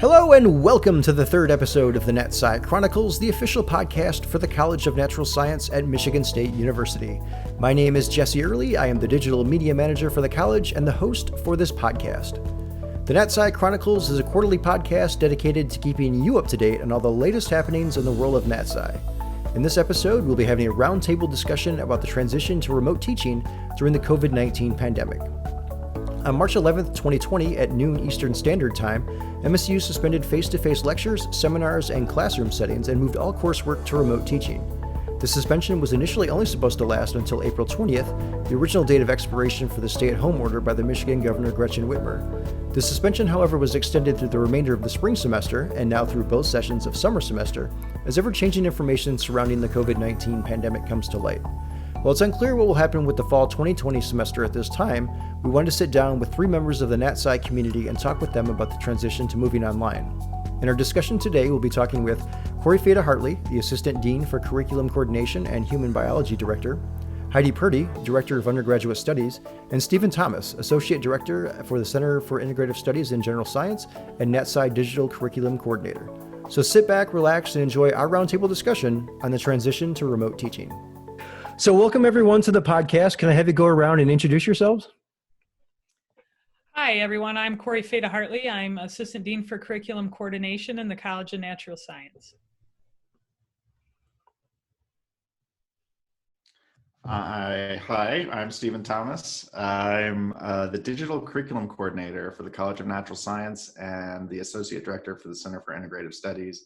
Hello and welcome to the third episode of the NatSci Chronicles, the official podcast for the College of Natural Science at Michigan State University. My name is Jesse Early. I am the digital media manager for the college and the host for this podcast. The NatSci Chronicles is a quarterly podcast dedicated to keeping you up to date on all the latest happenings in the world of NatSci. In this episode, we'll be having a roundtable discussion about the transition to remote teaching during the COVID-19 pandemic. On March 11th, 2020 at noon Eastern Standard Time, MSU suspended face-to-face lectures, seminars, and classroom settings and moved all coursework to remote teaching. The suspension was initially only supposed to last until April 20th, the original date of expiration for the stay-at-home order by the Michigan Governor Gretchen Whitmer. The suspension, however, was extended through the remainder of the spring semester and now through both sessions of summer semester as ever-changing information surrounding the COVID-19 pandemic comes to light. While it's unclear what will happen with the fall 2020 semester at this time, we wanted to sit down with three members of the NatSci community and talk with them about the transition to moving online. In our discussion today, we'll be talking with Cori Fata-Hatley, the Assistant Dean for Curriculum Coordination and Human Biology Director, Heidi Purdy, Director of Undergraduate Studies, and Stephen Thomas, Associate Director for the Center for Integrative Studies in General Science and NatSci Digital Curriculum Coordinator. So sit back, relax, and enjoy our roundtable discussion on the transition to remote teaching. So welcome everyone to the podcast. Can I have you go around and introduce yourselves? Hi everyone, I'm Cori Fata-Hatley. I'm Assistant Dean for Curriculum Coordination in the College of Natural Science. Hi, I'm Stephen Thomas. I'm the Digital Curriculum Coordinator for the College of Natural Science and the Associate Director for the Center for Integrative Studies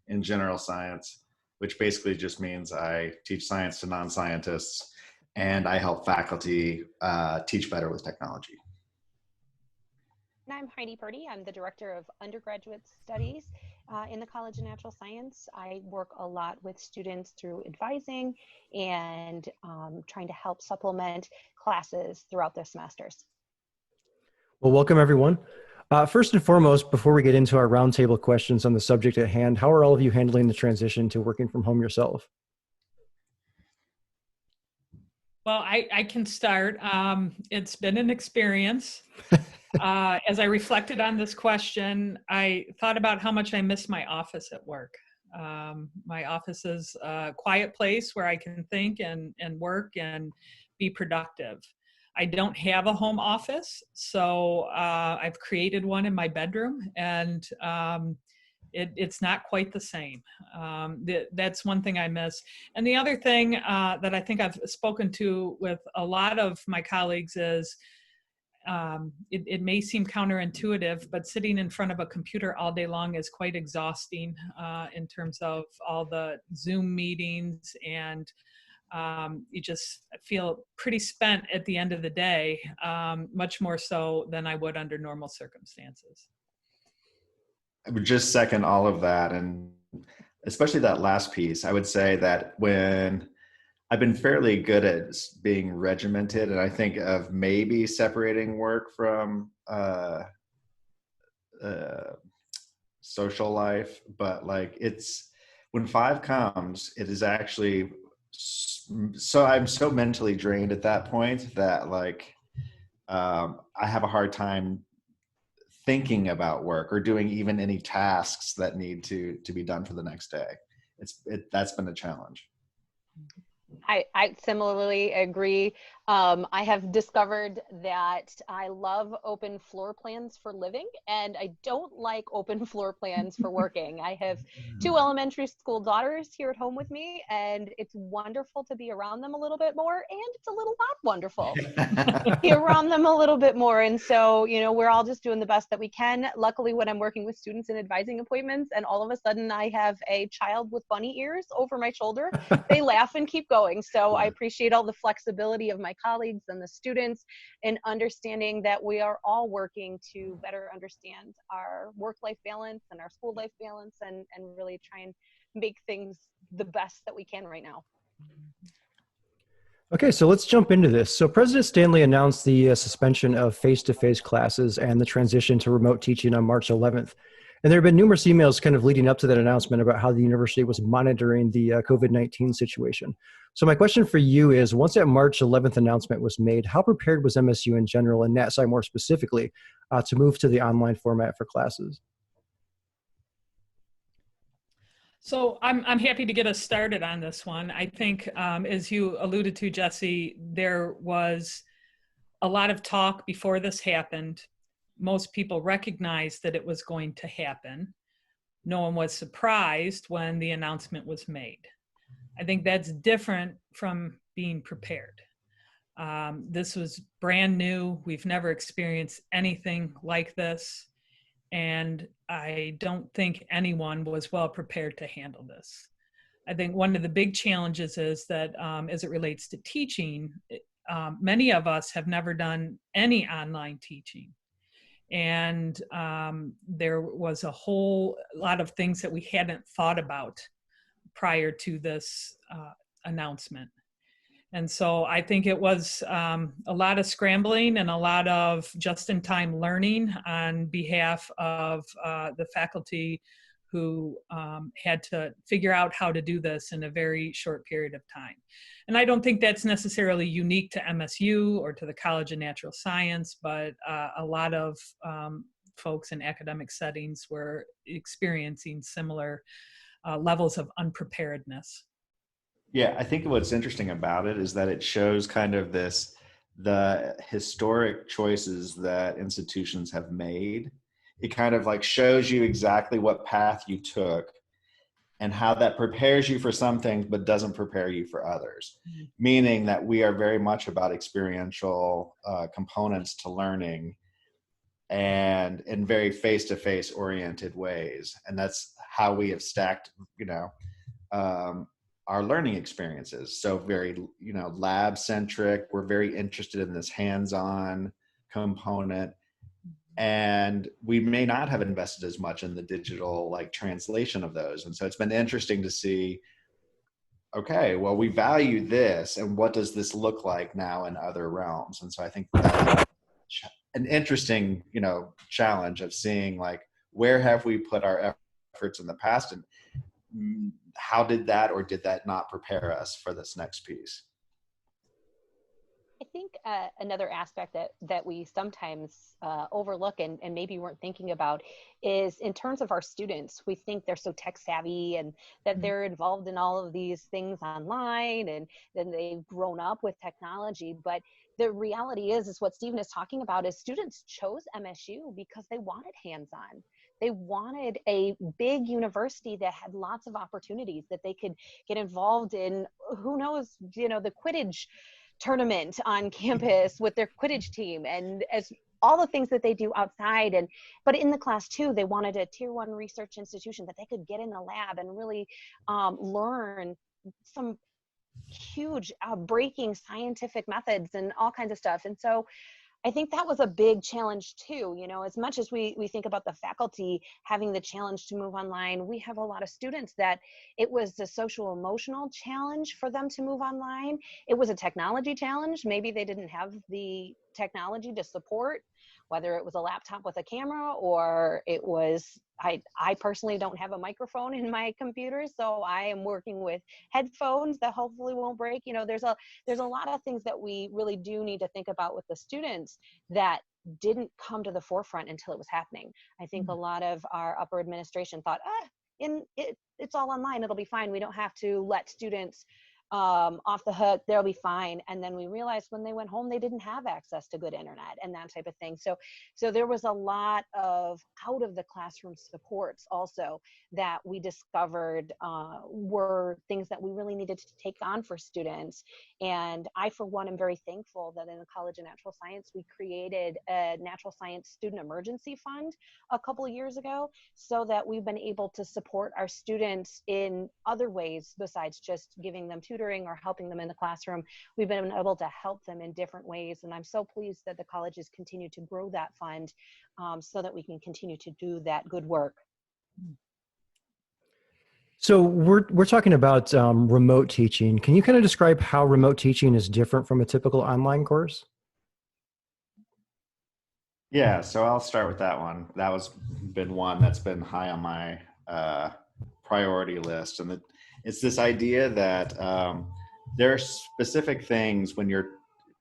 in General Science, which basically just means I teach science to non-scientists and I help faculty teach better with technology. And I'm Heidi Purdy. I'm the Director of Undergraduate Studies in the College of Natural Science. I work a lot with students through advising and trying to help supplement classes throughout their semesters. Well, welcome everyone. First and foremost, before we get into our roundtable questions on the subject at hand, how are all of you handling the transition to working from home yourself? Well, I can start. It's been an experience. As I reflected on this question, I thought about how much I miss my office at work. My office is a quiet place where I can think and work and be productive. I don't have a home office, so I've created one in my bedroom, and it's not quite the same. That's one thing I miss. And the other thing that I think I've spoken to with a lot of my colleagues is it may seem counterintuitive, but sitting in front of a computer all day long is quite exhausting in terms of all the Zoom meetings, and you just feel pretty spent at the end of the day, much more so than I would under normal circumstances. I would just second all of that, and especially that last piece. I would say that when I've been fairly good at being regimented, and I think of maybe separating work from social life, but like it's when 5 comes, it is actually so I'm so mentally drained at that point that like I have a hard time thinking about work or doing even any tasks that need to be done for the next day. That's been a challenge. I similarly agree. I have discovered that I love open floor plans for living, and I don't like open floor plans for working. I have 2 elementary school daughters here at home with me, and it's wonderful to be around them a little bit more, and it's a little not wonderful to be around them a little bit more. And so, we're all just doing the best that we can. Luckily, when I'm working with students in advising appointments, and all of a sudden I have a child with bunny ears over my shoulder, they laugh and keep going. So I appreciate all the flexibility of my colleagues and the students in understanding that we are all working to better understand our work-life balance and our school-life balance and really try and make things the best that we can right now. Okay, so let's jump into this. So President Stanley announced the suspension of face-to-face classes and the transition to remote teaching on March 11th. And there have been numerous emails kind of leading up to that announcement about how the university was monitoring the COVID-19 situation. So my question for you is, once that March 11th announcement was made, how prepared was MSU in general and NatSci more specifically to move to the online format for classes? So I'm happy to get us started on this one. I think, as you alluded to, Jesse, there was a lot of talk before this happened. Most people recognized that it was going to happen. No one was surprised when the announcement was made. I think that's different from being prepared. This was brand new. We've never experienced anything like this. And I don't think anyone was well prepared to handle this. I think one of the big challenges is that as it relates to teaching, many of us have never done any online teaching. And there was a whole lot of things that we hadn't thought about prior to this announcement. And so I think it was a lot of scrambling and a lot of just-in-time learning on behalf of the faculty who had to figure out how to do this in a very short period of time. And I don't think that's necessarily unique to MSU or to the College of Natural Science, but a lot of folks in academic settings were experiencing similar levels of unpreparedness. Yeah, I think what's interesting about it is that it shows kind of the historic choices that institutions have made. It kind of like shows you exactly what path you took and how that prepares you for some things, but doesn't prepare you for others. Mm-hmm. Meaning that we are very much about experiential components to learning and in very face-to-face oriented ways. And that's how we have stacked, our learning experiences. So very, lab centric. We're very interested in this hands-on component. And we may not have invested as much in the digital translation of those. And so it's been interesting to see, okay, well, we value this, and what does this look like now in other realms? And so I think that's an interesting, challenge of seeing where have we put our efforts in the past, and how did that or did that not prepare us for this next piece? I think another aspect that we sometimes overlook and maybe weren't thinking about is in terms of our students. We think they're so tech savvy and that they're involved in all of these things online and then they've grown up with technology. But the reality is what Stephen is talking about is students chose MSU because they wanted hands-on. They wanted a big university that had lots of opportunities that they could get involved in. Who knows, the Quidditch tournament on campus with their Quidditch team and as all the things that they do outside. But in the class too, they wanted a tier 1 research institution that they could get in the lab and really learn some huge breaking scientific methods and all kinds of stuff. And so I think that was a big challenge too. As much as we think about the faculty having the challenge to move online, we have a lot of students that it was a social emotional challenge for them to move online. It was a technology challenge. Maybe they didn't have the technology to support, whether it was a laptop with a camera or it was, I personally don't have a microphone in my computer, so I am working with headphones that hopefully won't break. There's a lot of things that we really do need to think about with the students that didn't come to the forefront until it was happening. I think a lot of our upper administration thought, it's all online, it'll be fine. We don't have to let students off the hook, they'll be fine. And then we realized when they went home, they didn't have access to good internet and that type of thing. So there was a lot of out of the classroom supports also that we discovered were things that we really needed to take on for students. And I, for one, am very thankful that in the College of Natural Science, we created a Natural Science Student Emergency Fund a couple of years ago, so that we've been able to support our students in other ways besides just giving them tutoring or helping them in the classroom. We've been able to help them in different ways. And I'm so pleased that the colleges continue to grow that fund so that we can continue to do that good work. So we're talking about remote teaching. Can you kind of describe how remote teaching is different from a typical online course? Yeah, so I'll start with that one. That was been one that's been high on my priority list. And it's this idea that there are specific things when you're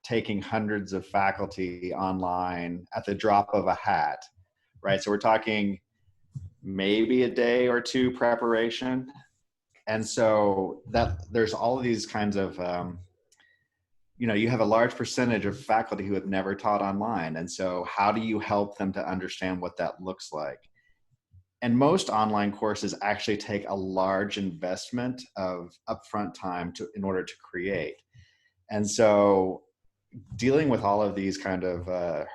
taking hundreds of faculty online at the drop of a hat, right? So we're talking maybe a day or two preparation, And so that there's all of these kinds of, you have a large percentage of faculty who have never taught online. And so how do you help them to understand what that looks like? And most online courses actually take a large investment of upfront time in order to create. And so dealing with all of these kind of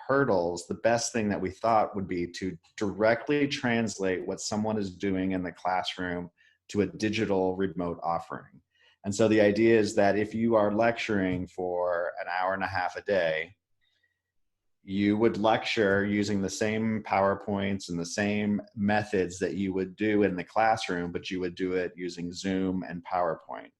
hurdles, the best thing that we thought would be to directly translate what someone is doing in the classroom to a digital remote offering. And so the idea is that if you are lecturing for an hour and a half a day, you would lecture using the same PowerPoints and the same methods that you would do in the classroom, but you would do it using Zoom and PowerPoint.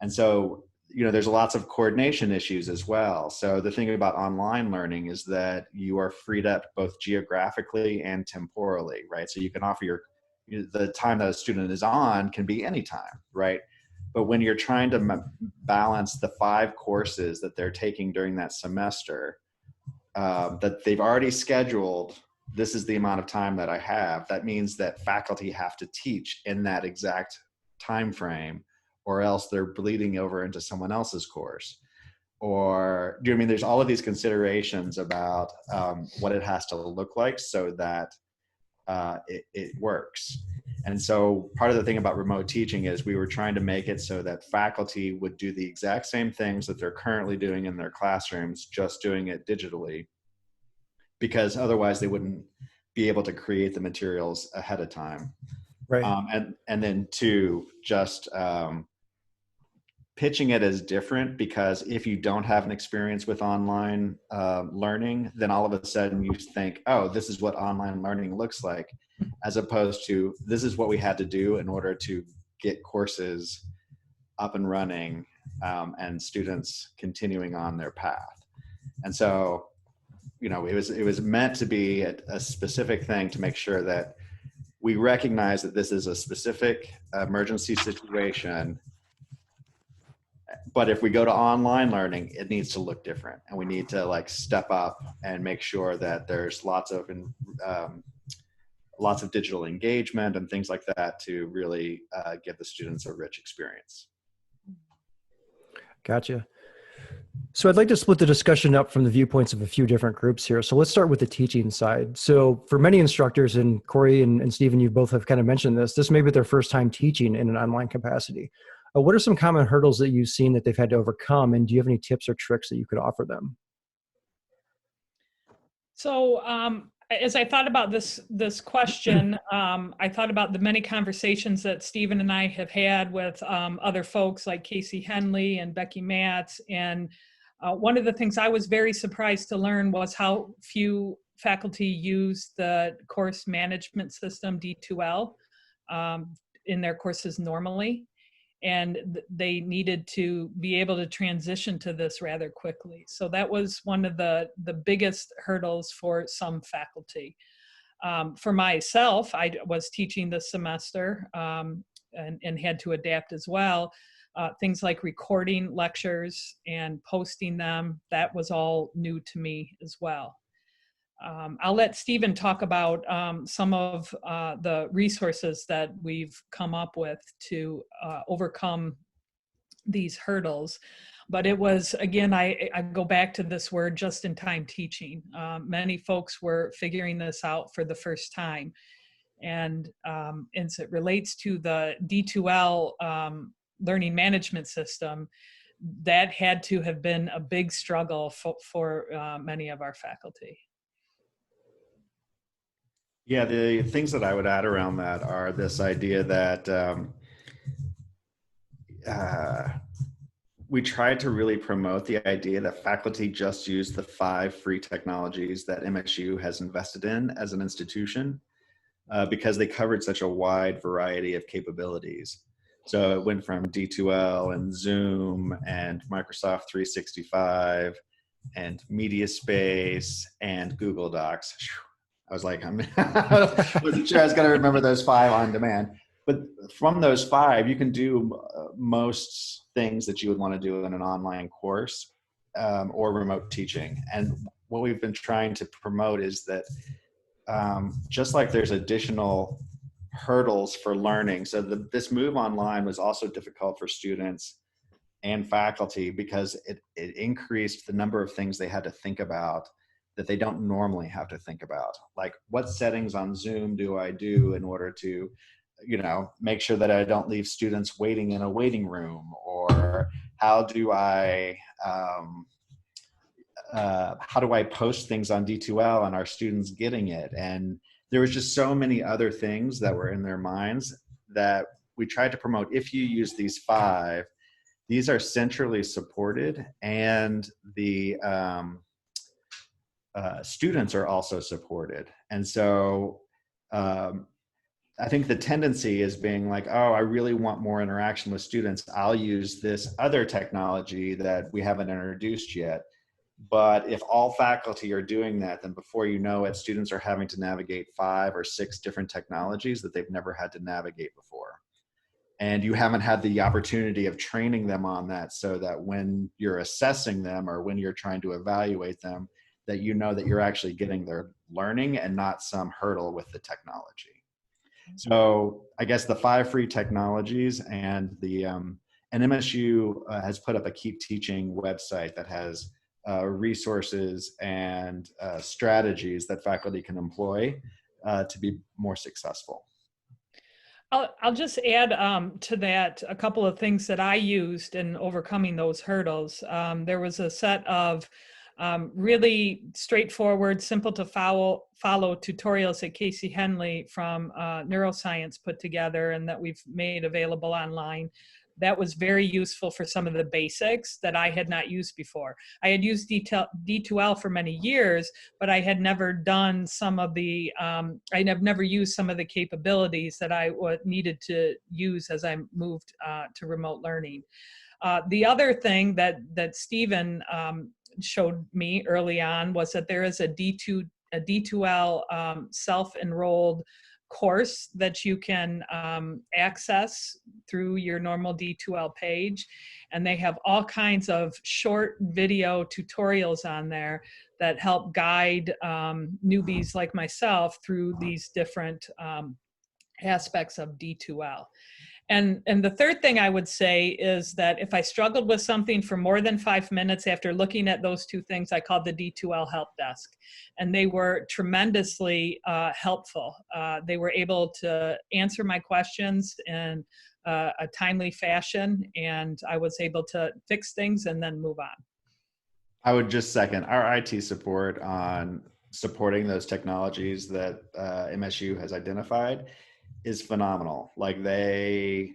And so, there's lots of coordination issues as well. So the thing about online learning is that you are freed up both geographically and temporally, right? So you can offer the time that a student is on can be any time, right? But when you're trying to balance the 5 courses that they're taking during that semester, that they've already scheduled, this is the amount of time that I have, that means that faculty have to teach in that exact time frame, or else they're bleeding over into someone else's course. Or, there's all of these considerations about what it has to look like so that it works. And so part of the thing about remote teaching is we were trying to make it so that faculty would do the exact same things that they're currently doing in their classrooms, just doing it digitally, because otherwise they wouldn't be able to create the materials ahead of time. Right. And then 2, just pitching it as different, because if you don't have an experience with online learning, then all of a sudden you think, oh, this is what online learning looks like, as opposed to this is what we had to do in order to get courses up and running and students continuing on their path. And so, it was meant to be a specific thing to make sure that we recognize that this is a specific emergency situation. But if we go to online learning, it needs to look different, and we need to step up and make sure that there's lots of digital engagement and things like that to really give the students a rich experience. Gotcha. So I'd like to split the discussion up from the viewpoints of a few different groups here. So let's start with the teaching side. So for many instructors, and Cori and Stephen, you both have kind of mentioned this may be their first time teaching in an online capacity. What are some common hurdles that you've seen that they've had to overcome? And do you have any tips or tricks that you could offer them? So as I thought about this question, I thought about the many conversations that Stephen and I have had with other folks like Casey Henley and Becky Matz. And one of the things I was very surprised to learn was how few faculty use the course management system, D2L, in their courses normally. And they needed to be able to transition to this rather quickly. So that was one of the biggest hurdles for some faculty. For myself, I was teaching this semester and had to adapt as well. Things like recording lectures and posting them, that was all new to me as well. I'll let Stephen talk about some of the resources that we've come up with to overcome these hurdles. But it was, again, I go back to this word, just-in-time teaching. Many folks were figuring this out for the first time. And as it relates to the D2L learning management system, that had to have been a big struggle for many of our faculty. Yeah, the things that I would add around that are this idea that we tried to really promote the idea that faculty just use the 5 free technologies that MSU has invested in as an institution because they covered such a wide variety of capabilities. So it went from D2L and Zoom and Microsoft 365 and MediaSpace and Google Docs. I was like, I wasn't sure I was going to remember those 5 on demand. But from those 5, you can do most things that you would want to do in an online course or remote teaching. And what we've been trying to promote is that just like there's additional hurdles for learning. So this move online was also difficult for students and faculty because it increased the number of things they had to think about that they don't normally have to think about. Like, what settings on Zoom do I do in order to, make sure that I don't leave students waiting in a waiting room? Or how do I post things on D2L and our students getting it? And there was just so many other things that were in their minds that we tried to promote. If you use these 5, these are centrally supported, and the students are also supported. And so I think the tendency is being like, oh, I really want more interaction with students. I'll use this other technology that we haven't introduced yet. But if all faculty are doing that, then before you know it, students are having to navigate 5 or 6 different technologies that they've never had to navigate before. And you haven't had the opportunity of training them on that, so that when you're assessing them or when you're trying to evaluate them, that you know that you're actually getting their learning and not some hurdle with the technology. So I guess the 5 free technologies, and and MSU has put up a Keep Teaching website that has resources and strategies that faculty can employ to be more successful. I'll just add to that a couple of things that I used in overcoming those hurdles. There was a set of really straightforward, simple to follow tutorials that Casey Henley from Neuroscience put together and that we've made available online. That was very useful for some of the basics that I had not used before. I had used D2L for many years, but I had never done some of the, I have never used some of the capabilities that I needed to use as I moved to remote learning. The other thing that Stephen showed me early on was that there is a D2L self-enrolled course that you can access through your normal D2L page. And they have all kinds of short video tutorials on there that help guide newbies like myself through these different aspects of D2L. And the third thing I would say is that if I struggled with something for more than 5 minutes after looking at those 2 things, I called the D2L help desk. And they were tremendously helpful. They were able to answer my questions in a timely fashion, and I was able to fix things and then move on. I would just second our IT support on supporting those technologies that MSU has identified is phenomenal. Like they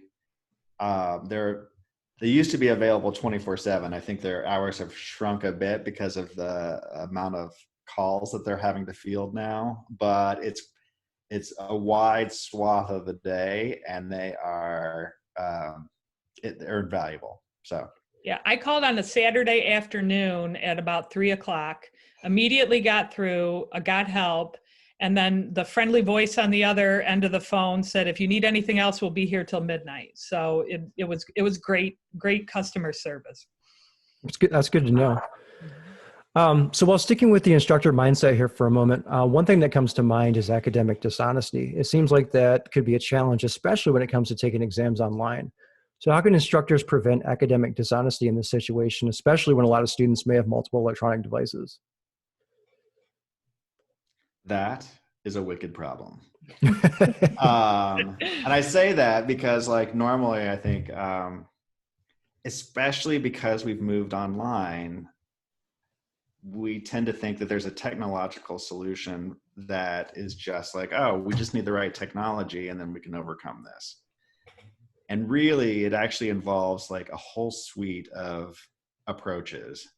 used to be available 24/7. I think their hours have shrunk a bit because of the amount of calls that they're having to field now, but it's a wide swath of the day, and they are they're invaluable. So yeah, I called on a Saturday afternoon at about 3:00, immediately got through, got help. And then the friendly voice on the other end of the phone said, if you need anything else, we'll be here till midnight. So it was great customer service. That's good. That's good to know. So while sticking with the instructor mindset here for a moment, one thing that comes to mind is academic dishonesty. It seems like that could be a challenge, especially when it comes to taking exams online. So how can instructors prevent academic dishonesty in this situation, especially when a lot of students may have multiple electronic devices? That is a wicked problem. And I say that because like normally I think, especially because we've moved online, we tend to think that there's a technological solution that is just like, oh, we just need the right technology and then we can overcome this. And really it actually involves like a whole suite of approaches.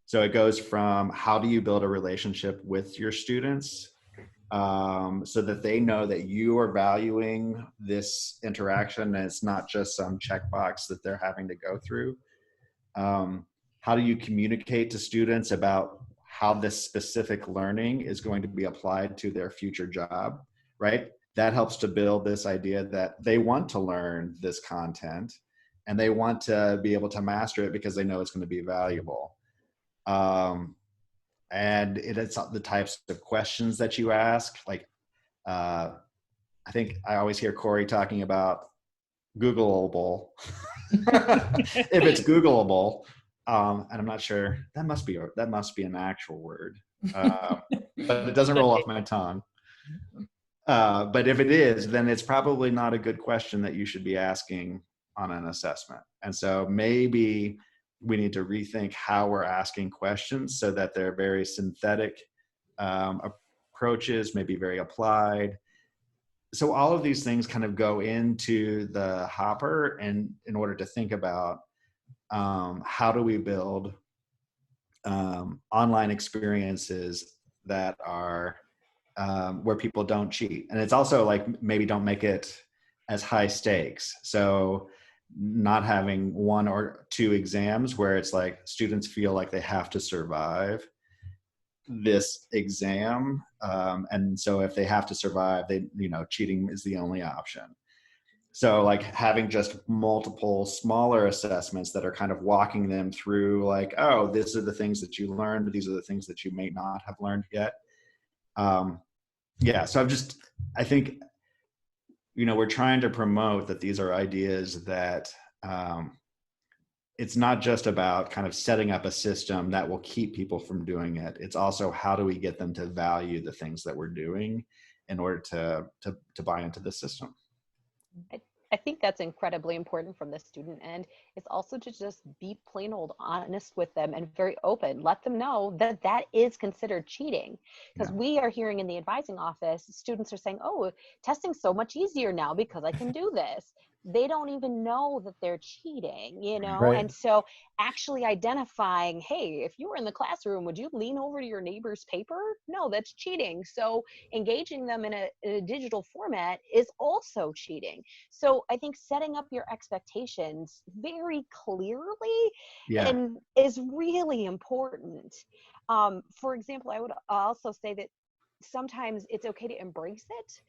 So it goes from how do you build a relationship with your students so that they know that you are valuing this interaction and it's not just some checkbox that they're having to go through. How do you communicate to students about how this specific learning is going to be applied to their future job, right? That helps to build this idea that they want to learn this content and they want to be able to master it because they know it's going to be valuable. And it's the types of questions that you ask, like I think I always hear Cori talking about Googleable. If it's Googleable, and I'm not sure, that must be an actual word, but it doesn't roll off my tongue. But if it is, then it's probably not a good question that you should be asking on an assessment. And so maybe we need to rethink how we're asking questions so that they're very synthetic approaches, maybe very applied. So all of these things kind of go into the hopper, and in order to think about how do we build online experiences that are where people don't cheat. And it's also like, maybe don't make it as high stakes. So not having 1 or 2 exams where it's like students feel like they have to survive this exam. And so if they have to survive, cheating is the only option. So like having just multiple smaller assessments that are kind of walking them through like, oh, these are the things that you learned. These are the things that you may not have learned yet. So I think, we're trying to promote that these are ideas that it's not just about kind of setting up a system that will keep people from doing it. It's also, how do we get them to value the things that we're doing in order to buy into the system? I think that's incredibly important from the student end. It's also to just be plain old honest with them and very open. Let them know that that is considered cheating. Because we are hearing in the advising office, students are saying, oh, testing's so much easier now because I can do this. They don't even know that they're cheating, Right. And so actually identifying, hey, if you were in the classroom, would you lean over to your neighbor's paper? No, that's cheating. So engaging them in a digital format is also cheating. So I think setting up your expectations very clearly and is really important. For example, I would also say that sometimes it's okay to embrace it.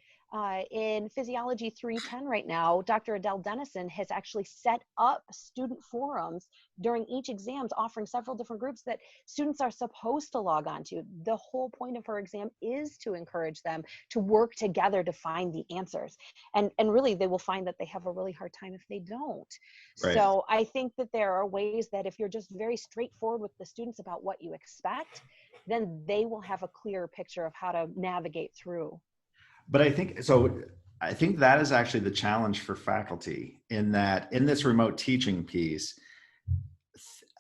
In Physiology 310 right now, Dr. Adele Dennison has actually set up student forums during each exams, offering several different groups that students are supposed to log on to. The whole point of her exam is to encourage them to work together to find the answers. And really, they will find that they have a really hard time if they don't. Right. So I think that there are ways that if you're just very straightforward with the students about what you expect, then they will have a clearer picture of how to navigate through. But I think that is actually the challenge for faculty, in that in this remote teaching piece,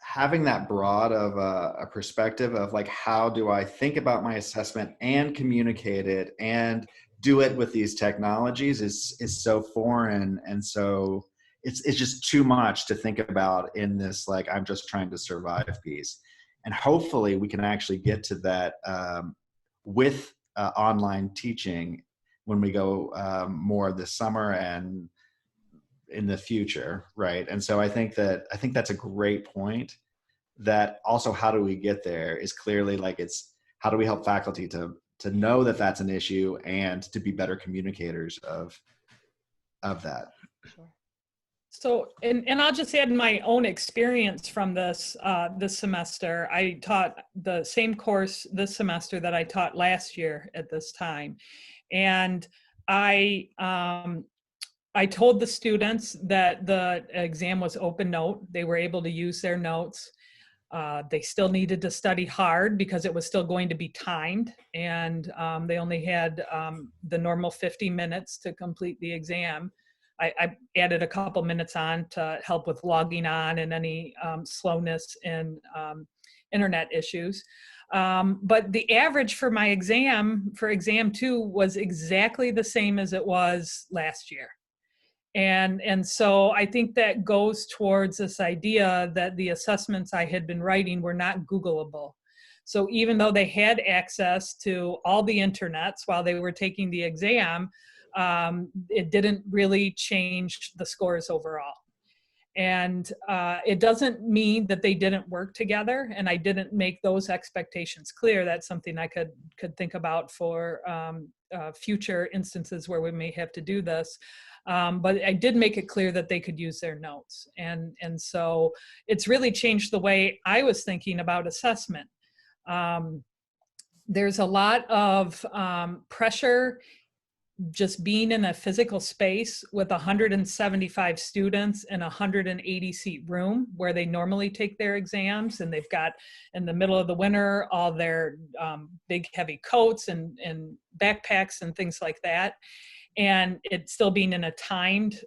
having that broad of a perspective of like, how do I think about my assessment and communicate it and do it with these technologies is so foreign. And so it's just too much to think about in this, like, I'm just trying to survive piece. And hopefully we can actually get to that with online teaching when we go more this summer and in the future, right? And so I think that's a great point. That also, how do we get there is clearly like, it's how do we help faculty to know that that's an issue and to be better communicators of that. Sure. So, and I'll just add my own experience from this semester. I taught the same course this semester that I taught last year at this time. And I told the students that the exam was open note. They were able to use their notes. They still needed to study hard because it was still going to be timed. And they only had the normal 50 minutes to complete the exam. I added a couple minutes on to help with logging on and any slowness in internet issues. But the average for my exam, for exam 2, was exactly the same as it was last year. And so I think that goes towards this idea that the assessments I had been writing were not Googleable. So even though they had access to all the internets while they were taking the exam, it didn't really change the scores overall. And it doesn't mean that they didn't work together, and I didn't make those expectations clear. That's something I could think about for future instances where we may have to do this. But I did make it clear that they could use their notes. And so it's really changed the way I was thinking about assessment. There's a lot of pressure just being in a physical space with 175 students in a 180 seat room where they normally take their exams, and they've got in the middle of the winter all their big heavy coats and backpacks and things like that, and it still being in a timed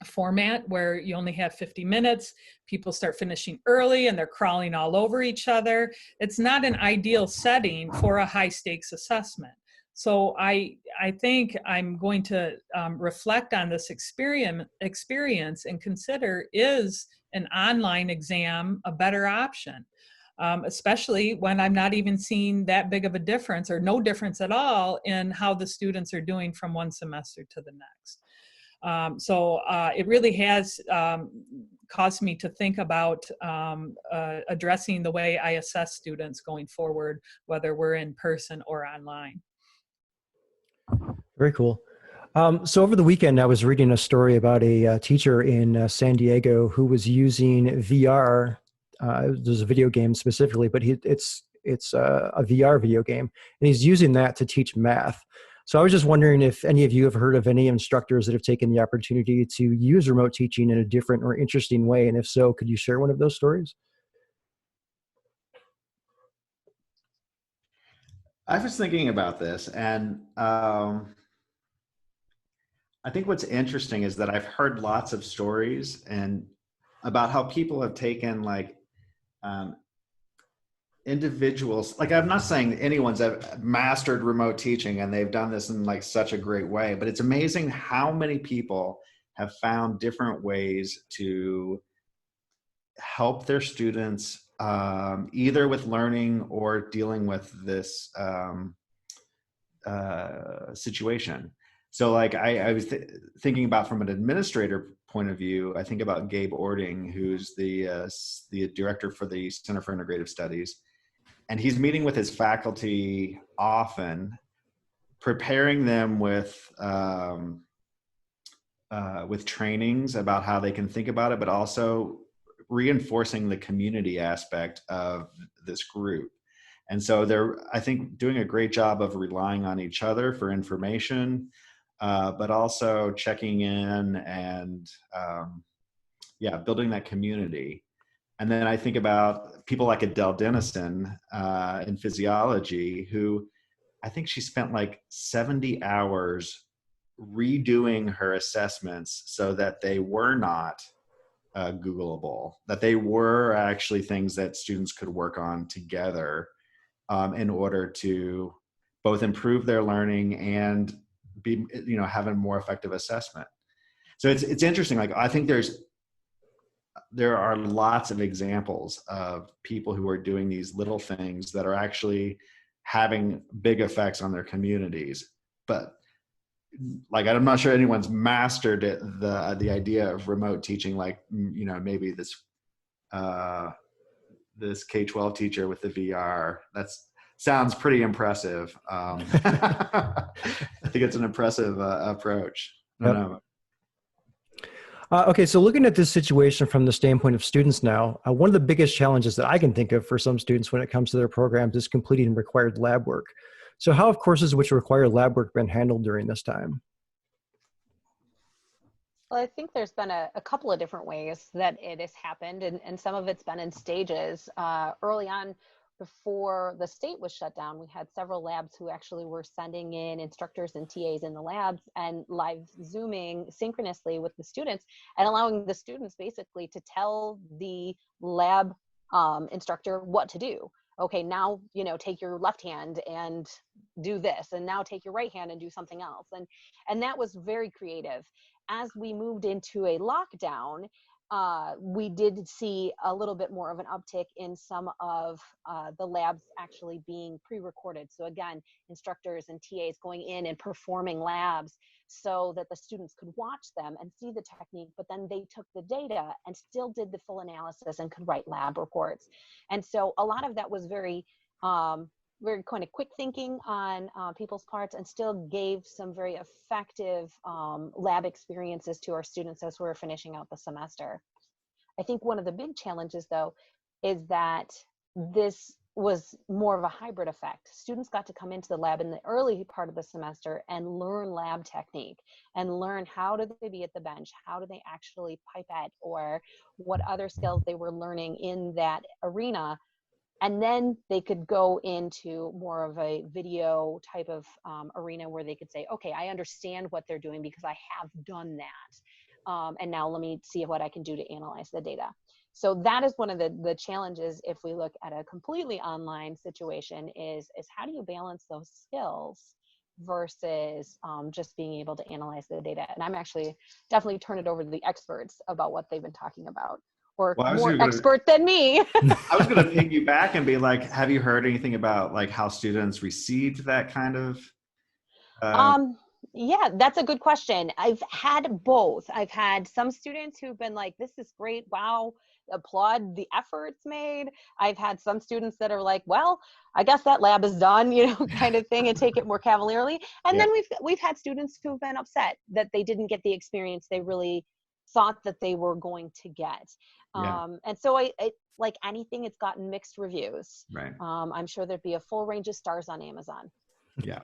format where you only have 50 minutes. People start finishing early and they're crawling all over each other. It's not an ideal setting for a high stakes assessment. So I think I'm going to reflect on this experience and consider, is an online exam a better option? Especially when I'm not even seeing that big of a difference or no difference at all in how the students are doing from one semester to the next. So it really has caused me to think about addressing the way I assess students going forward, whether we're in person or online. Very cool. So over the weekend, I was reading a story about a teacher in San Diego who was using VR. There's a video game specifically, but it's a VR video game, and he's using that to teach math. So I was just wondering if any of you have heard of any instructors that have taken the opportunity to use remote teaching in a different or interesting way, and if so, could you share one of those stories? I was thinking about this, and I think what's interesting is that I've heard lots of stories and about how people have taken like individuals, like I'm not saying anyone's mastered remote teaching and they've done this in like such a great way, but it's amazing how many people have found different ways to help their students either with learning or dealing with this situation. So like I was thinking about from an administrator point of view, I think about Gabe Ording, who's the director for the Center for Integrative Studies. And he's meeting with his faculty often, preparing them with trainings about how they can think about it, but also reinforcing the community aspect of this group. And so they're, I think, doing a great job of relying on each other for information, but also checking in and building that community. And then I think about people like Adele Dennison in physiology, who I think she spent like 70 hours redoing her assessments so that they were not Googleable, that they were actually things that students could work on together in order to both improve their learning and be, have a more effective assessment. So it's interesting. Like I think there are lots of examples of people who are doing these little things that are actually having big effects on their communities. But like, I'm not sure anyone's mastered the idea of remote teaching, like, maybe this K-12 teacher with the VR. Sounds pretty impressive. I think it's an impressive approach. I don't know. Okay, so looking at this situation from the standpoint of students now, one of the biggest challenges that I can think of for some students when it comes to their programs is completing required lab work. So how have courses which require lab work been handled during this time? Well, I think there's been a couple of different ways that it has happened, and some of it's been in stages. Early on, before the state was shut down, we had several labs who actually were sending in instructors and TAs in the labs and live Zooming synchronously with the students and allowing the students basically to tell the lab instructor what to do. Okay, now, take your left hand and do this, and now take your right hand and do something else. And that was very creative. As we moved into a lockdown, we did see a little bit more of an uptick in some of the labs actually being pre-recorded. So again, instructors and TAs going in and performing labs so that the students could watch them and see the technique, but then they took the data and still did the full analysis and could write lab reports. And so a lot of that was very kind of quick thinking on people's parts, and still gave some very effective lab experiences to our students as we're finishing out the semester. I think one of the big challenges, though, is that this was more of a hybrid effect. Students got to come into the lab in the early part of the semester and learn lab technique and learn how do they be at the bench, how do they actually pipette, or what other skills they were learning in that arena. And then they could go into more of a video type of arena where they could say, okay, I understand what they're doing because I have done that. And now let me see what I can do to analyze the data. So that is one of the challenges if we look at a completely online situation is how do you balance those skills versus just being able to analyze the data? And I'm actually definitely turn it over to the experts about what they've been talking about, or more expert than me. I was going to piggyback and be like, have you heard anything about like how students received that kind of? Yeah, that's a good question. I've had both. I've had some students who've been like, this is great. Wow. Applaud the efforts made. I've had some students that are like, well, I guess that lab is done, kind of thing, and take it more cavalierly. And then we've had students who've been upset that they didn't get the experience they really thought that they were going to get. And so I like anything, it's gotten mixed reviews. Right. I'm sure there'd be a full range of stars on Amazon. Yeah.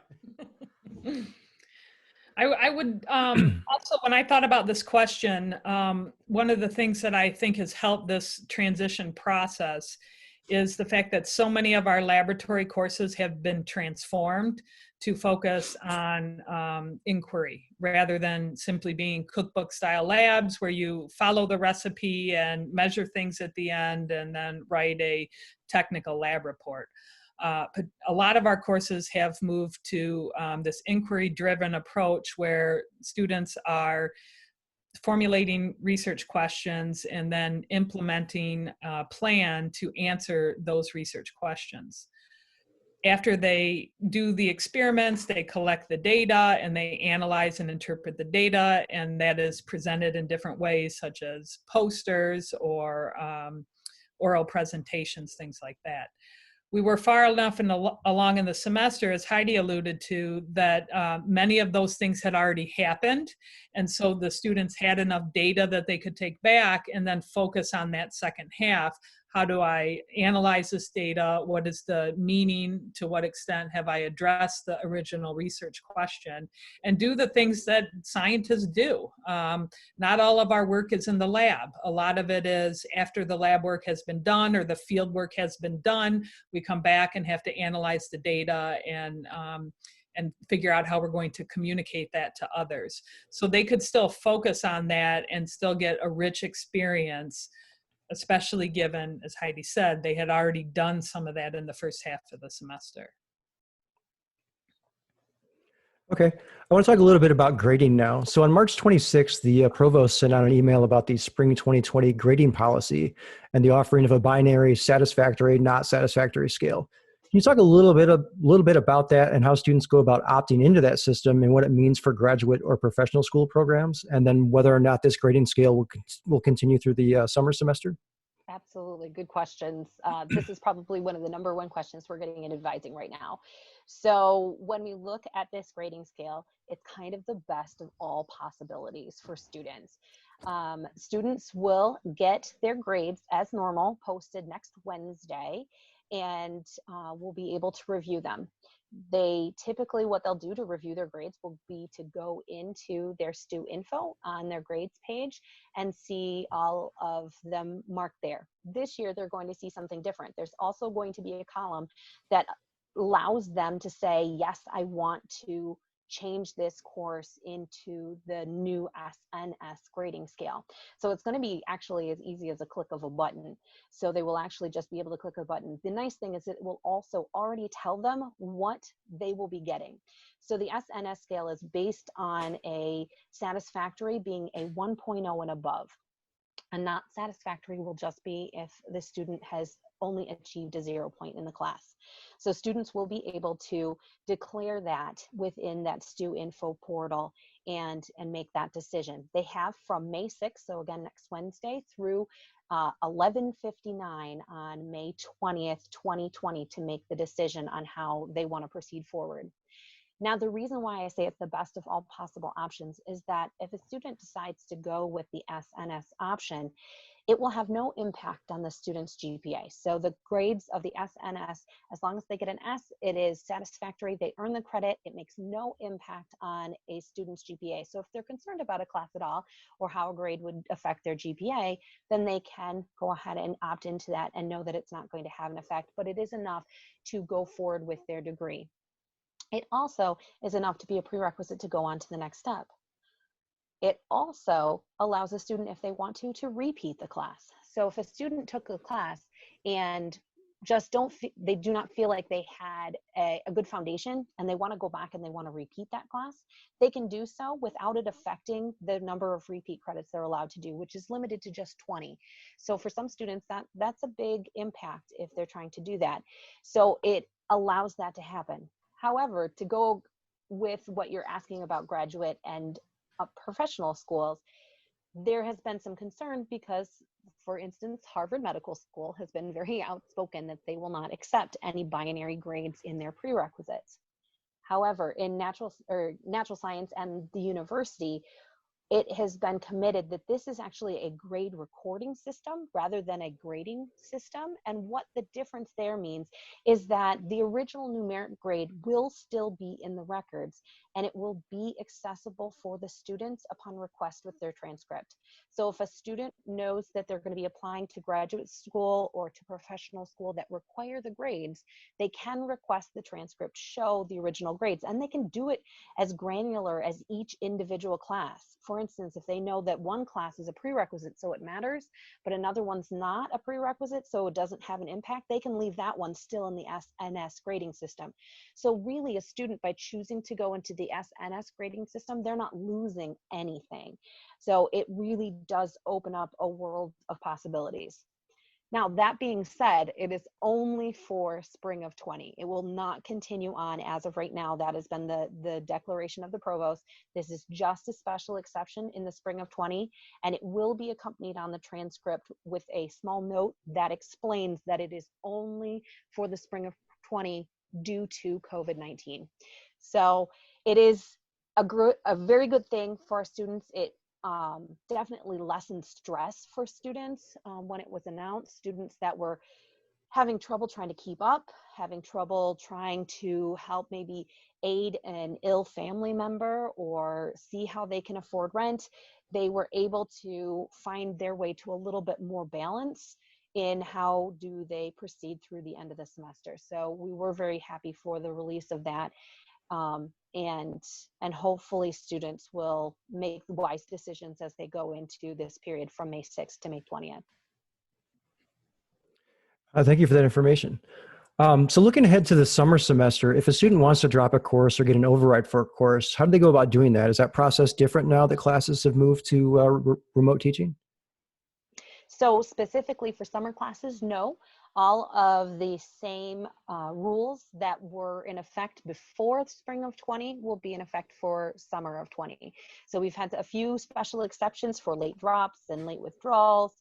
I would also, when I thought about this question, one of the things that I think has helped this transition process is the fact that so many of our laboratory courses have been transformed to focus on inquiry rather than simply being cookbook style labs where you follow the recipe and measure things at the end and then write a technical lab report. A lot of our courses have moved to this inquiry-driven approach where students are formulating research questions and then implementing a plan to answer those research questions. After they do the experiments, they collect the data and they analyze and interpret the data, and that is presented in different ways, such as posters or oral presentations, things like that. We were far enough along in the semester, as Heidi alluded to, that many of those things had already happened. And so the students had enough data that they could take back and then focus on that second half. How do I analyze this data? What is the meaning? To what extent have I addressed the original research question? And do the things that scientists do. Not all of our work is in the lab. A lot of it is after the lab work has been done or the field work has been done, we come back and have to analyze the data and figure out how we're going to communicate that to others. So they could still focus on that and still get a rich experience, especially given, as Heidi said, they had already done some of that in the first half of the semester. Okay, I want to talk a little bit about grading now. So on March 26th, the provost sent out an email about the spring 2020 grading policy and the offering of a binary satisfactory, not satisfactory scale. Can you talk a little bit about that and how students go about opting into that system and what it means for graduate or professional school programs, and then whether or not this grading scale will continue through the summer semester? Absolutely. Good questions. This is probably one of the number one questions we're getting in advising right now. So when we look at this grading scale, it's kind of the best of all possibilities for students. Students will get their grades as normal posted next Wednesday, and we'll be able to review them. They typically, what they'll do to review their grades will be to go into their STU info on their grades page and see all of them marked there. This year, they're going to see something different. There's also going to be a column that allows them to say, yes, I want to change this course into the new SNS grading scale. So it's going to be actually as easy as a click of a button. So they will actually just be able to click a button. The nice thing is it will also already tell them what they will be getting. So the SNS scale is based on a satisfactory being a 1.0 and above. And not satisfactory will just be if the student has only achieved a 0 point in the class. So students will be able to declare that within that STU info portal and make that decision. They have from May 6th, so again next Wednesday, through 11:59 on May 20th, 2020 to make the decision on how they want to proceed forward. Now, the reason why I say it's the best of all possible options is that if a student decides to go with the SNS option, it will have no impact on the student's GPA. So the grades of the SNS, as long as they get an S, it is satisfactory. They earn the credit. It makes no impact on a student's GPA. So if they're concerned about a class at all or how a grade would affect their GPA, then they can go ahead and opt into that and know that it's not going to have an effect, but it is enough to go forward with their degree. It also is enough to be a prerequisite to go on to the next step. It also allows a student, if they want to repeat the class. So if a student took a class and just they do not feel like they had a good foundation and they want to go back and they want to repeat that class, they can do so without it affecting the number of repeat credits they're allowed to do, which is limited to just 20. So for some students, that's a big impact if they're trying to do that. So it allows that to happen. However, to go with what you're asking about graduate and professional schools, there has been some concern because, for instance, Harvard Medical School has been very outspoken that they will not accept any binary grades in their prerequisites. However, in natural science and the university, it has been committed that this is actually a grade recording system rather than a grading system. And what the difference there means is that the original numeric grade will still be in the records and it will be accessible for the students upon request with their transcript. So if a student knows that they're going to be applying to graduate school or to professional school that require the grades, they can request the transcript show the original grades, and they can do it as granular as each individual class. For instance, if they know that one class is a prerequisite, so it matters, but another one's not a prerequisite, so it doesn't have an impact, they can leave that one still in the SNS grading system. So really, a student, by choosing to go into the SNS grading system, they're not losing anything. So it really does open up a world of possibilities. Now, that being said, it is only for spring of 20. It will not continue on as of right now. That has been the declaration of the provost. This is just a special exception in the spring of 20, and it will be accompanied on the transcript with a small note that explains that it is only for the spring of 20 due to COVID-19. So it is a very good thing for our students. It definitely lessened stress for students when it was announced. Students that were having trouble trying to keep up, having trouble trying to help maybe aid an ill family member or see how they can afford rent, they were able to find their way to a little bit more balance in how do they proceed through the end of the semester. So we were very happy for the release of that. And hopefully students will make wise decisions as they go into this period from May 6th to May 20th. Thank you for that information. So looking ahead to the summer semester, if a student wants to drop a course or get an override for a course, how do they go about doing that? Is that process different now that classes have moved to remote teaching? So specifically for summer classes, no. All of the same rules that were in effect before spring of 20 will be in effect for summer of 20. So we've had a few special exceptions for late drops and late withdrawals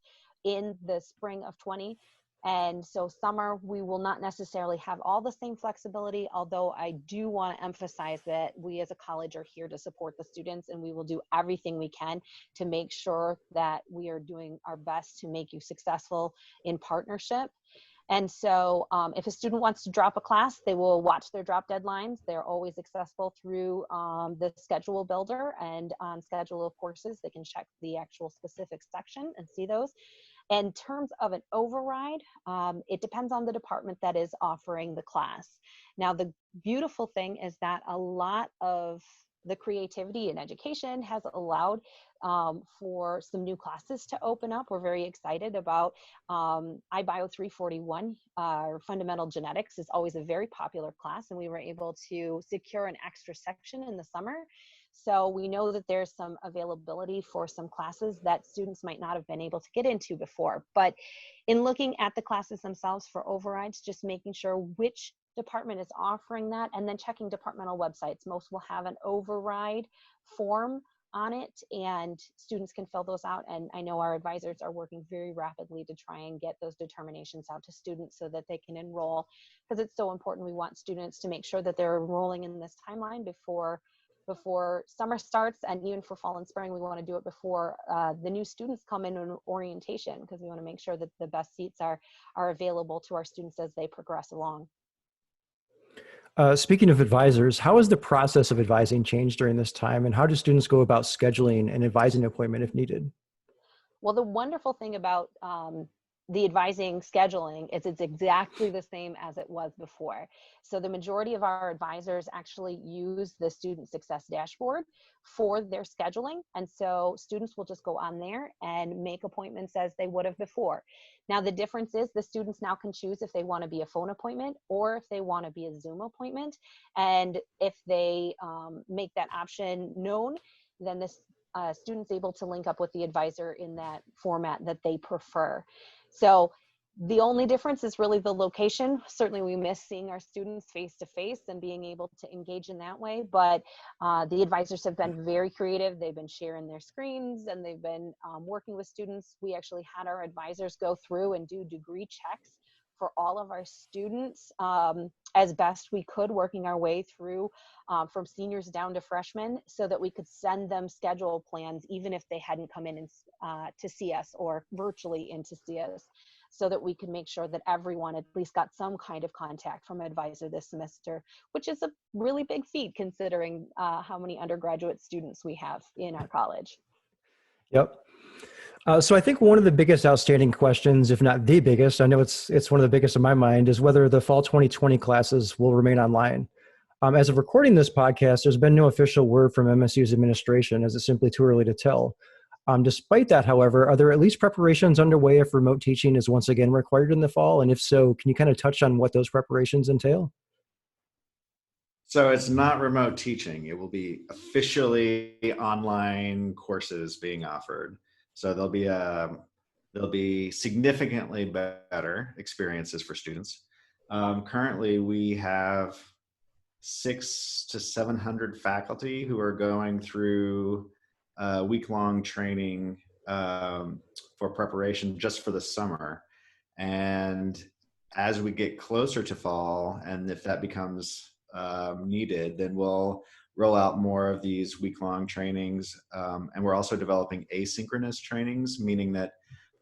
in the spring of 20. And so summer, we will not necessarily have all the same flexibility, although I do want to emphasize that we as a college are here to support the students, and we will do everything we can to make sure that we are doing our best to make you successful in partnership. And so if a student wants to drop a class, they will watch their drop deadlines. They're always accessible through the schedule builder, and on schedule of courses, they can check the actual specific section and see those. In terms of an override, it depends on the department that is offering the class. Now, the beautiful thing is that a lot of the creativity in education has allowed for some new classes to open up. We're very excited about iBio 341. Fundamental genetics is always a very popular class, and we were able to secure an extra section in the summer. So we know that there's some availability for some classes that students might not have been able to get into before. But in looking at the classes themselves for overrides, just making sure which department is offering that, and then checking departmental websites. Most will have an override form on it, and students can fill those out. And I know our advisors are working very rapidly to try and get those determinations out to students so that they can enroll, because it's so important. We want students to make sure that they're enrolling in this timeline before summer starts, and even for fall and spring, we want to do it before the new students come in on orientation, because we want to make sure that the best seats are available to our students as they progress along. Speaking of advisors, how has the process of advising changed during this time, and how do students go about scheduling an advising appointment if needed? Well, the wonderful thing about the advising scheduling is it's exactly the same as it was before. So the majority of our advisors actually use the student success dashboard for their scheduling. And so students will just go on there and make appointments as they would have before. Now, the difference is the students now can choose if they want to be a phone appointment or if they want to be a Zoom appointment. And if they make that option known, then this student's able to link up with the advisor in that format that they prefer. So the only difference is really the location. Certainly we miss seeing our students face to face and being able to engage in that way, but the advisors have been very creative. They've been sharing their screens, and they've been working with students. We actually had our advisors go through and do degree checks for all of our students as best we could, working our way through from seniors down to freshmen, so that we could send them schedule plans even if they hadn't come in and, to see us, or virtually in to see us, so that we could make sure that everyone at least got some kind of contact from an advisor this semester, which is a really big feat considering how many undergraduate students we have in our college. Yep. So I think one of the biggest outstanding questions, if not the biggest, I know it's one of the biggest in my mind, is whether the fall 2020 classes will remain online. As of recording this podcast, there's been no official word from MSU's administration, as it's simply too early to tell. Despite that, however, are there at least preparations underway if remote teaching is once again required in the fall? And if so, can you kind of touch on what those preparations entail? So it's not remote teaching. It will be officially online courses being offered. So there'll be significantly better experiences for students. Currently, we have 600 to 700 faculty who are going through week-long training for preparation just for the summer. And as we get closer to fall, and if that becomes needed, then we'll roll out more of these week-long trainings. And we're also developing asynchronous trainings, meaning that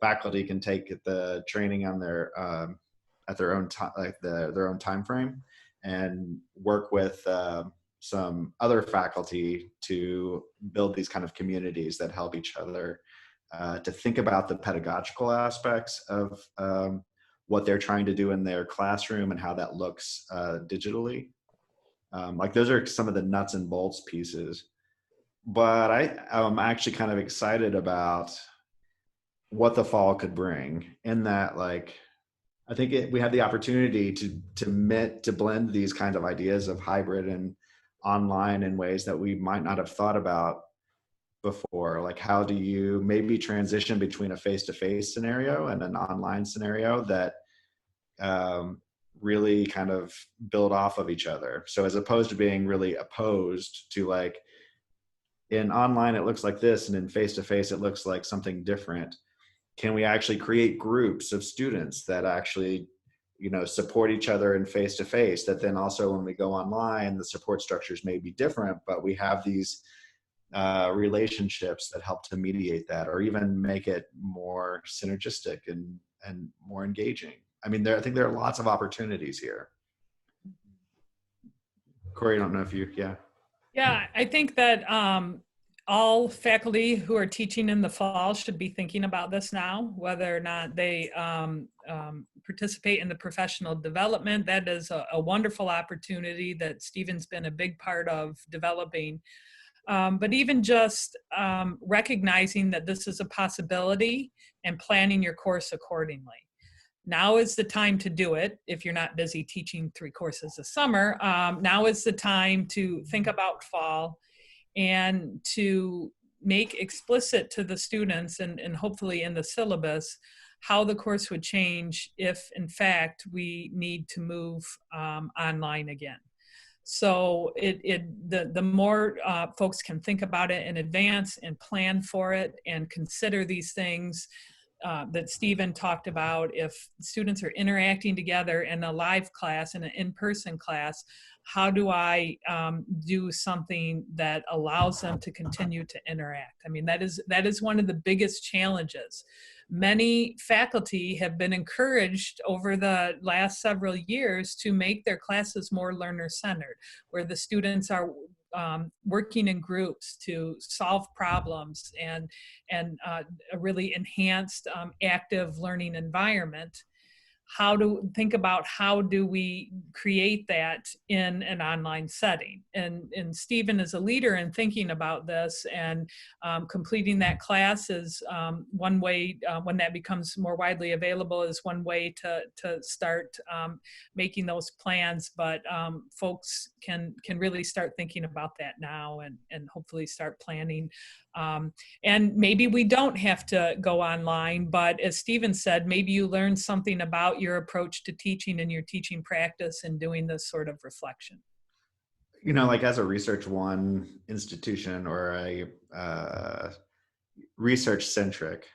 faculty can take the training on their at their own time, like their own time frame, and work with some other faculty to build these kind of communities that help each other to think about the pedagogical aspects of what they're trying to do in their classroom and how that looks digitally. Like those are some of the nuts and bolts pieces. But I'm actually kind of excited about what the fall could bring, in that, like, I think we have the opportunity to blend these kinds of ideas of hybrid and online in ways that we might not have thought about before. Like, how do you maybe transition between a face-to-face scenario and an online scenario that really kind of build off of each other? So as opposed to being really opposed to, like, in online it looks like this and in face-to-face it looks like something different, can we actually create groups of students that actually, support each other in face-to-face, that then also when we go online, the support structures may be different, but we have these relationships that help to mediate that, or even make it more synergistic and more engaging. I mean, I think there are lots of opportunities here. Cori, I don't know if you, Yeah, I think that all faculty who are teaching in the fall should be thinking about this now, whether or not they participate in the professional development. That is a wonderful opportunity that Stephen's been a big part of developing. But even just recognizing that this is a possibility and planning your course accordingly. Now is the time to do it. If you're not busy teaching 3 courses a summer, now is the time to think about fall and to make explicit to the students and hopefully in the syllabus how the course would change if in fact we need to move online again. So the more folks can think about it in advance and plan for it and consider these things that Stephen talked about, if students are interacting together in a live class, in an in-person class, how do I do something that allows them to continue to interact? I mean, that is one of the biggest challenges. Many faculty have been encouraged over the last several years to make their classes more learner-centered, where the students are working in groups to solve problems and a really enhanced active learning environment. How do we create that in an online setting? And Stephen is a leader in thinking about this, and completing that class is one way, when that becomes more widely available, is one way to start making those plans. But folks can really start thinking about that now, and hopefully start planning. And maybe we don't have to go online, but as Stephen said, maybe you learn something about your approach to teaching and your teaching practice and doing this sort of reflection. You know, like as a Research One institution or a research centric,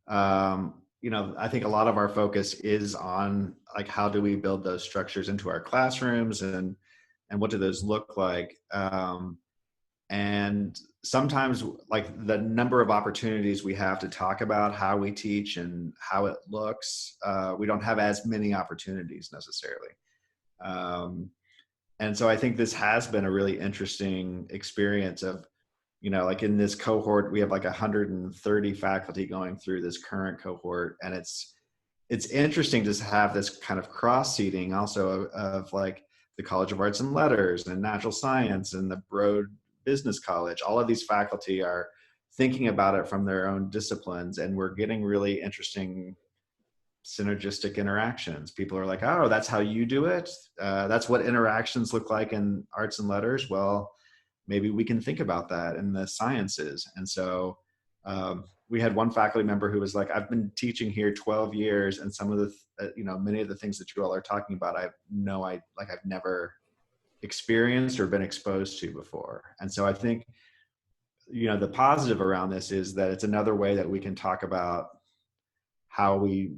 you know, I think a lot of our focus is on like, how do we build those structures into our classrooms, and what do those look like? And sometimes, like, the number of opportunities we have to talk about how we teach and how it looks, we don't have as many opportunities necessarily. And so I think this has been a really interesting experience of, you know, like in this cohort, we have like 130 faculty going through this current cohort. And it's interesting to have this kind of cross seating also of like the College of Arts and Letters and Natural Science and the Broad Business College. All of these faculty are thinking about it from their own disciplines, and we're getting really interesting synergistic interactions. People are like, oh, that's how you do it? That's what interactions look like in arts and letters? Well, maybe we can think about that in the sciences. And so we had one faculty member who was like, I've been teaching here 12 years, and some of the, you know, many of the things that you all are talking about, I've never experienced or been exposed to before. And so I think, you know, the positive around this is that it's another way that we can talk about how we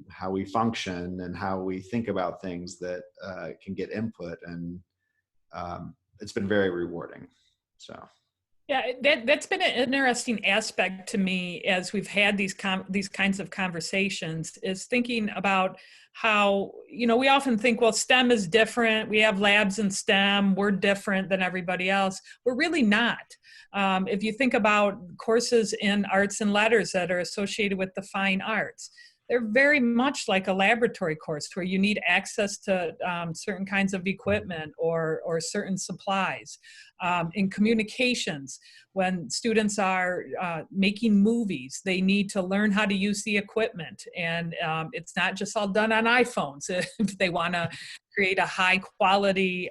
function and how we think about things that can get input, and it's been very rewarding. So yeah, that's been an interesting aspect to me as we've had these kinds of conversations, is thinking about how, you know, we often think, well, STEM is different. We have labs in STEM. We're different than everybody else. We're really not. If you think about courses in arts and letters that are associated with the fine arts, they're very much like a laboratory course where you need access to certain kinds of equipment or certain supplies. In communications, when students are making movies, they need to learn how to use the equipment. And it's not just all done on iPhones. If they want to create a high quality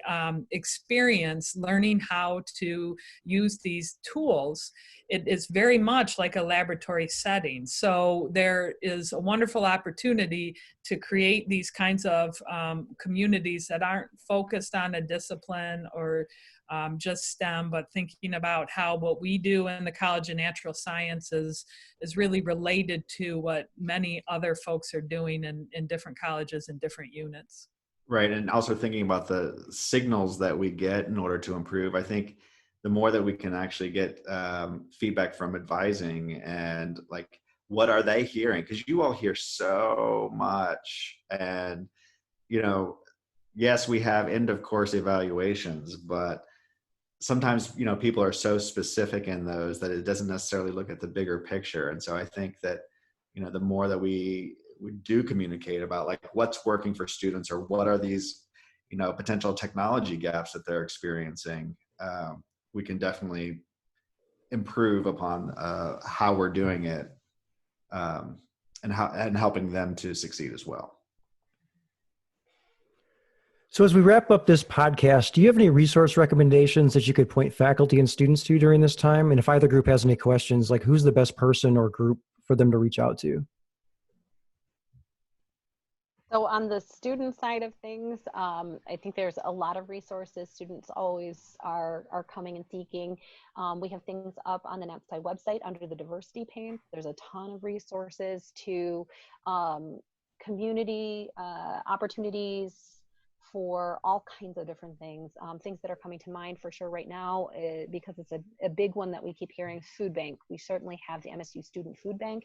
experience, learning how to use these tools, it is very much like a laboratory setting. So there is a wonderful opportunity to create these kinds of communities that aren't focused on a discipline or just STEM, but thinking about how what we do in the College of Natural Sciences is really related to what many other folks are doing in different colleges and different units. Right, and also thinking about the signals that we get in order to improve. I think the more that we can actually get feedback from advising, and like, what are they hearing? Because you all hear so much, and, you know, yes, we have end of course evaluations, but sometimes, you know, people are so specific in those that it doesn't necessarily look at the bigger picture. And so I think that, you know, the more that we do communicate about like what's working for students, or what are these, you know, potential technology gaps that they're experiencing, we can definitely improve upon how we're doing it, and helping them to succeed as well. So as we wrap up this podcast, do you have any resource recommendations that you could point faculty and students to during this time? And if either group has any questions, like who's the best person or group for them to reach out to? So on the student side of things, I think there's a lot of resources. Students always are coming and seeking. We have things up on the NatSci website under the diversity pane. There's a ton of resources to community opportunities for all kinds of different things. Things that are coming to mind for sure right now, because it's a big one that we keep hearing, food bank. We certainly have the MSU Student Food Bank.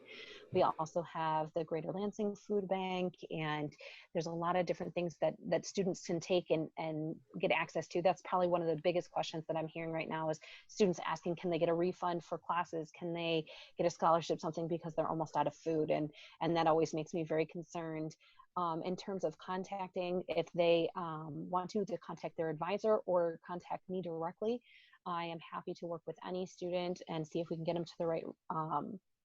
We also have the Greater Lansing Food Bank, and there's a lot of different things that students can take and get access to. That's probably one of the biggest questions that I'm hearing right now is students asking, can they get a refund for classes? Can they get a scholarship, something, because they're almost out of food? And that always makes me very concerned. In terms of contacting, if they want to contact their advisor or contact me directly, I am happy to work with any student and see if we can get them to the right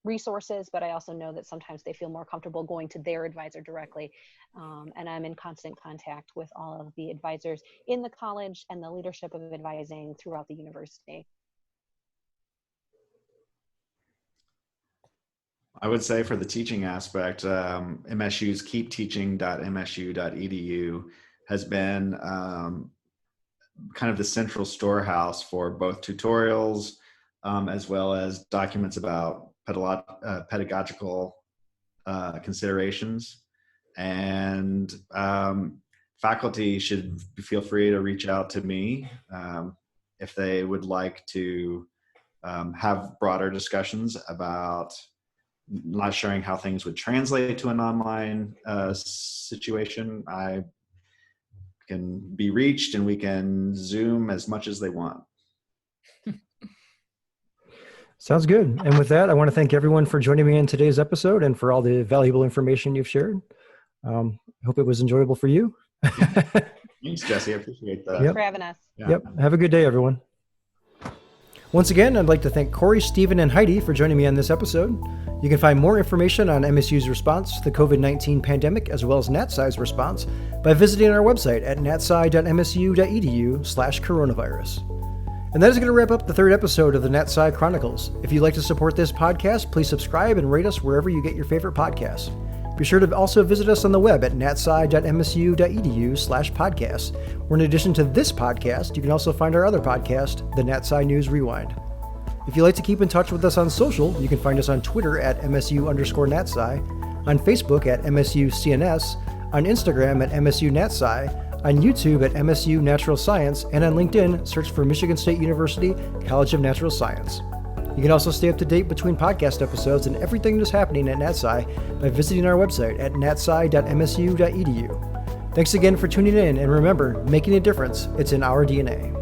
resources. But I also know that sometimes they feel more comfortable going to their advisor directly. And I'm in constant contact with all of the advisors in the college and the leadership of advising throughout the university. I would say for the teaching aspect, MSU's keepteaching.msu.edu has been kind of the central storehouse for both tutorials as well as documents about pedagogical considerations. And faculty should feel free to reach out to me if they would like to have broader discussions about not sharing how things would translate to an online situation. I can be reached and we can Zoom as much as they want. Sounds good. And with that, I want to thank everyone for joining me in today's episode and for all the valuable information you've shared. I hope it was enjoyable for you. Thanks, Jesse. I appreciate that. Thanks for having us. Yeah. Yep. Have a good day, everyone. Once again, I'd like to thank Cori, Stephen, and Heidi for joining me on this episode. You can find more information on MSU's response to the COVID-19 pandemic, as well as NatSci's response, by visiting our website at natsci.msu.edu/coronavirus. And that is going to wrap up the third episode of the NatSci Chronicles. If you'd like to support this podcast, please subscribe and rate us wherever you get your favorite podcasts. Be sure to also visit us on the web at natsci.msu.edu/podcast, where in addition to this podcast, you can also find our other podcast, the NatSci News Rewind. If you'd like to keep in touch with us on social, you can find us on Twitter at MSU_NatSci, on Facebook at MSU-CNS, on Instagram at MSU-NatSci, on YouTube at MSU Natural Science, and on LinkedIn, search for Michigan State University College of Natural Science. You can also stay up to date between podcast episodes and everything that's happening at NatSci by visiting our website at natsci.msu.edu. Thanks again for tuning in, and remember, making a difference, it's in our DNA.